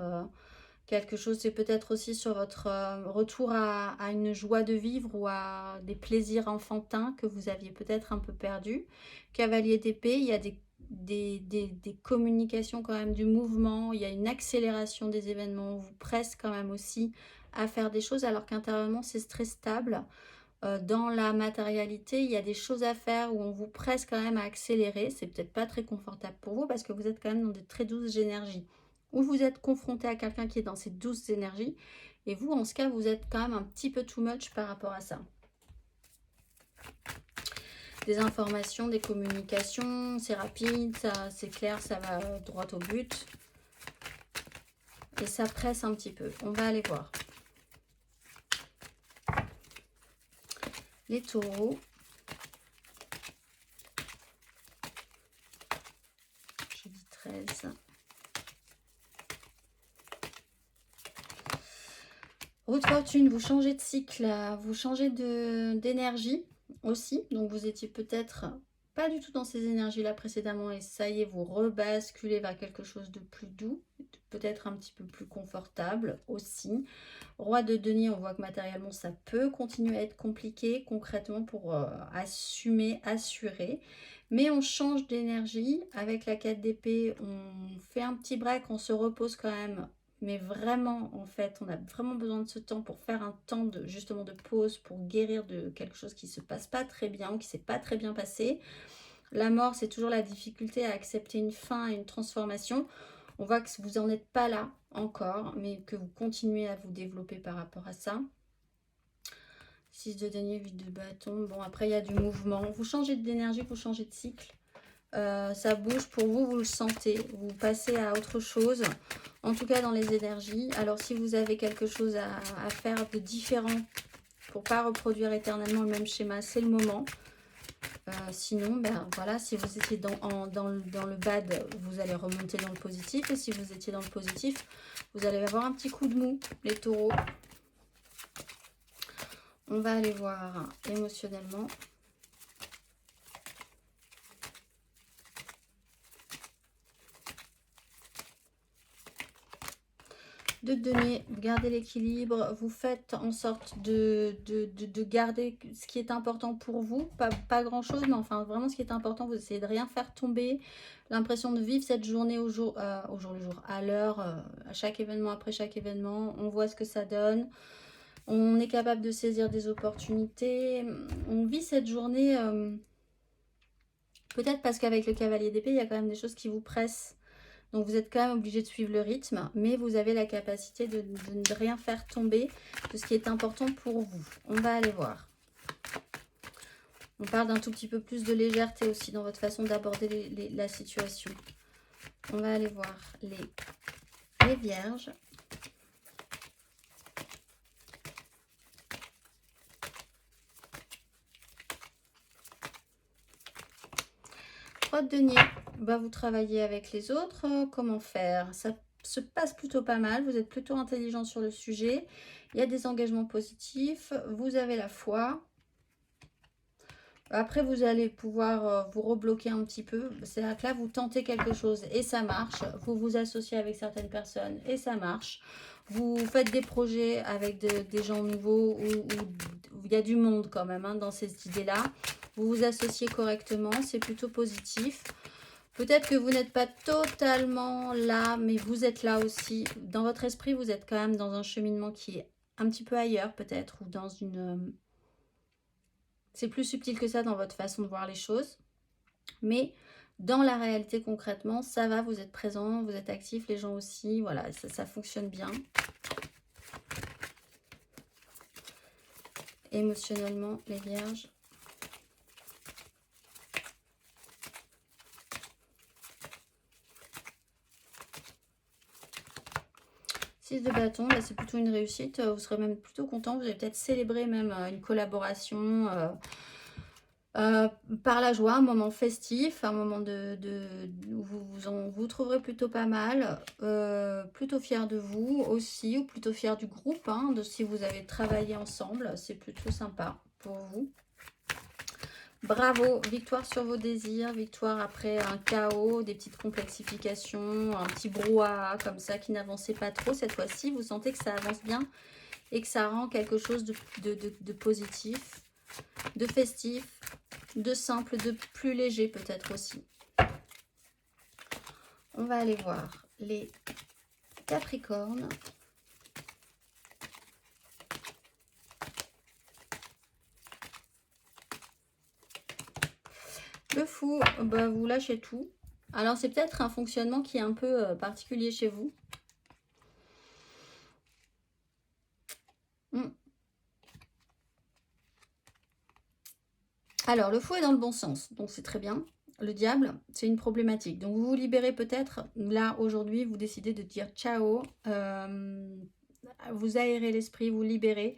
quelque chose, c'est peut-être aussi sur votre retour à une joie de vivre ou à des plaisirs enfantins que vous aviez peut-être un peu perdus. Cavalier d'épée, il y a des communications quand même, du mouvement, il y a une accélération des événements, on vous presse quand même aussi à faire des choses alors qu'intérieurement c'est très stable. Dans la matérialité, il y a des choses à faire où on vous presse quand même à accélérer. C'est peut-être pas très confortable pour vous parce que vous êtes quand même dans de très douces énergies. Ou vous êtes confronté à quelqu'un qui est dans ces douces énergies. Et vous, en ce cas, vous êtes quand même un petit peu too much par rapport à ça. Des informations, des communications, c'est rapide, c'est clair, ça va droit au but. et ça presse un petit peu. On va aller voir. Les taureaux. Jeudi 13. Roue de fortune, vous changez de cycle, vous changez d'énergie aussi. Donc vous étiez peut-être pas du tout dans ces énergies-là précédemment et ça y est, vous rebasculez vers quelque chose de plus doux, peut-être un petit peu plus confortable aussi. Roi de denier, on voit que matériellement ça peut continuer à être compliqué concrètement pour assumer, assurer. Mais on change d'énergie. Avec la 4 d'épée, on fait un petit break, on se repose quand même. Mais vraiment, en fait, on a vraiment besoin de ce temps pour faire un temps de justement de pause, pour guérir de quelque chose qui ne se passe pas très bien ou qui ne s'est pas très bien passé. La mort, c'est toujours la difficulté à accepter une fin et une transformation. On voit que vous n'en êtes pas là encore, mais que vous continuez à vous développer par rapport à ça. 6 de denier, 8 de bâton. Bon, après, il y a du mouvement. Vous changez d'énergie, vous changez de cycle. Ça bouge pour vous, vous le sentez. Vous passez à autre chose, en tout cas dans les énergies. Alors, si vous avez quelque chose à faire de différent pour ne pas reproduire éternellement le même schéma, c'est le moment. Sinon, ben voilà, si vous étiez dans le bad, vous allez remonter dans le positif. Et si vous étiez dans le positif, vous allez avoir un petit coup de mou, les taureaux. On va aller voir émotionnellement. De donner, vous gardez l'équilibre, vous faites en sorte de garder ce qui est important pour vous, pas grand chose, mais enfin vraiment ce qui est important, vous essayez de rien faire tomber, l'impression de vivre cette journée au jour le jour, à l'heure, à chaque événement, après chaque événement, on voit ce que ça donne, on est capable de saisir des opportunités, on vit cette journée, peut-être parce qu'avec le cavalier d'épée, il y a quand même des choses qui vous pressent. Donc vous êtes quand même obligé de suivre le rythme, mais vous avez la capacité de ne rien faire tomber de ce qui est important pour vous. On va aller voir. On parle d'un tout petit peu plus de légèreté aussi dans votre façon d'aborder la situation. On va aller voir les vierges. Roi de denier, bah, vous travaillez avec les autres. Comment faire? Ça se passe plutôt pas mal. Vous êtes plutôt intelligent sur le sujet. Il y a des engagements positifs. Vous avez la foi. Après, vous allez pouvoir vous rebloquer un petit peu. C'est-à-dire que là, vous tentez quelque chose et ça marche. Vous vous associez avec certaines personnes et ça marche. Vous faites des projets avec des gens nouveaux où il y a du monde quand même dans cette idée-là. Vous vous associez correctement, c'est plutôt positif. Peut-être que vous n'êtes pas totalement là, mais vous êtes là aussi. Dans votre esprit, vous êtes quand même dans un cheminement qui est un petit peu ailleurs peut-être, ou dans une... C'est plus subtil que ça dans votre façon de voir les choses. Mais dans la réalité concrètement, ça va, vous êtes présent, vous êtes actif, les gens aussi. Voilà, ça fonctionne bien. Émotionnellement, les vierges. Six de bâton, là c'est plutôt une réussite. Vous serez même plutôt content. Vous allez peut-être célébrer même une collaboration par la joie, un moment festif, un moment où vous trouverez plutôt pas mal. Plutôt fier de vous aussi, ou plutôt fier du groupe, de si vous avez travaillé ensemble. C'est plutôt sympa pour vous. Bravo, victoire sur vos désirs, victoire après un chaos, des petites complexifications, un petit brouhaha comme ça qui n'avançait pas trop. Cette fois-ci, vous sentez que ça avance bien et que ça rend quelque chose de positif, de festif, de simple, de plus léger peut-être aussi. On va aller voir les Capricornes. Le fou, bah, vous lâchez tout. Alors, c'est peut-être un fonctionnement qui est un peu particulier chez vous. Alors, le fou est dans le bon sens, donc c'est très bien. le diable, c'est une problématique. Donc, vous vous libérez peut-être, là, aujourd'hui, vous décidez de dire ciao, vous aérez l'esprit, vous libérez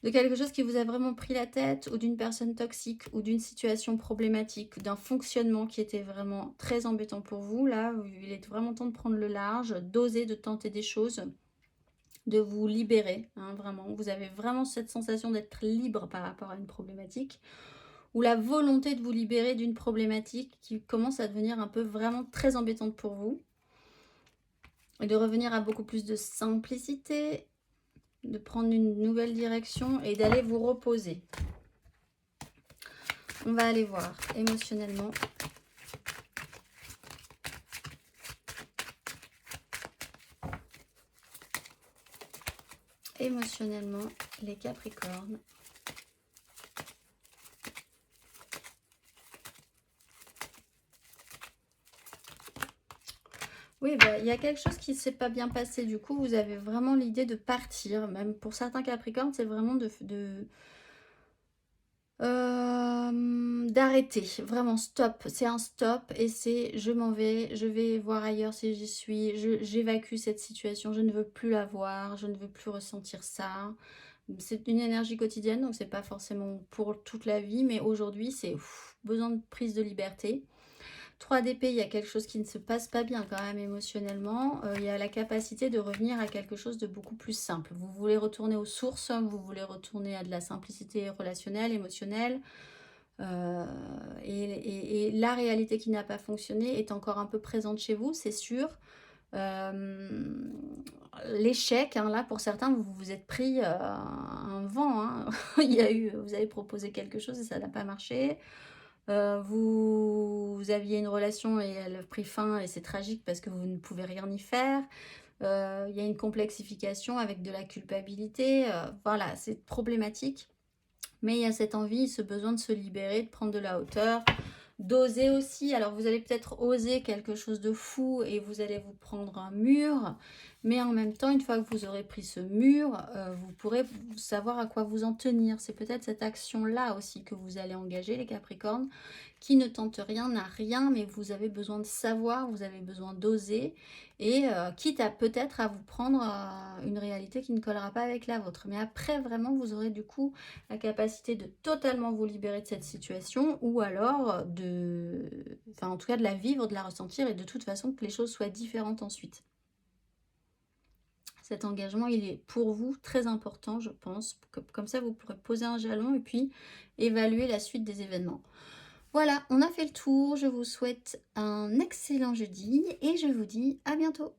de quelque chose qui vous a vraiment pris la tête, ou d'une personne toxique, ou d'une situation problématique, d'un fonctionnement qui était vraiment très embêtant pour vous. Là, il est vraiment temps de prendre le large, d'oser, de tenter des choses, de vous libérer, hein, vraiment. Vous avez vraiment cette sensation d'être libre par rapport à une problématique, ou la volonté de vous libérer d'une problématique qui commence à devenir un peu vraiment très embêtante pour vous, et de revenir à beaucoup plus de simplicité, de prendre une nouvelle direction et d'aller vous reposer. On va aller voir émotionnellement. Émotionnellement, les Capricornes. Oui, bah, il y a quelque chose qui ne s'est pas bien passé. Du coup, vous avez vraiment l'idée de partir. Même pour certains Capricornes, c'est vraiment d'arrêter. Vraiment, stop. C'est un stop et c'est je m'en vais. Je vais voir ailleurs si j'y suis. J'évacue cette situation. Je ne veux plus la voir. Je ne veux plus ressentir ça. C'est une énergie quotidienne, donc c'est pas forcément pour toute la vie. Mais aujourd'hui, c'est besoin de prise de liberté. 3 d'épée, il y a quelque chose qui ne se passe pas bien quand même émotionnellement. Il y a la capacité de revenir à quelque chose de beaucoup plus simple. Vous voulez retourner aux sources, vous voulez retourner à de la simplicité relationnelle, émotionnelle. Et la réalité qui n'a pas fonctionné est encore un peu présente chez vous, c'est sûr. L'échec, hein, là pour certains, vous vous êtes pris un vent. Hein. Vous avez proposé quelque chose et ça n'a pas marché. Vous aviez une relation et elle a pris fin et c'est tragique parce que vous ne pouvez rien y faire. Il y a une complexification avec de la culpabilité. Voilà, c'est problématique. Mais il y a cette envie, ce besoin de se libérer, de prendre de la hauteur, d'oser aussi. Alors vous allez peut-être oser quelque chose de fou et vous allez vous prendre un mur. Mais en même temps, une fois que vous aurez pris ce mur, vous pourrez savoir à quoi vous en tenir. C'est peut-être cette action-là aussi que vous allez engager, les Capricornes. Qui ne tente rien n'a rien, mais vous avez besoin de savoir, vous avez besoin d'oser. Et quitte à peut-être à vous prendre une réalité qui ne collera pas avec la vôtre. Mais après, vraiment, vous aurez du coup la capacité de totalement vous libérer de cette situation, ou alors enfin en tout cas de la vivre, de la ressentir, et de toute façon que les choses soient différentes ensuite. Cet engagement, il est pour vous très important, je pense. Comme ça, vous pourrez poser un jalon et puis évaluer la suite des événements. Voilà, on a fait le tour. Je vous souhaite un excellent jeudi et je vous dis à bientôt.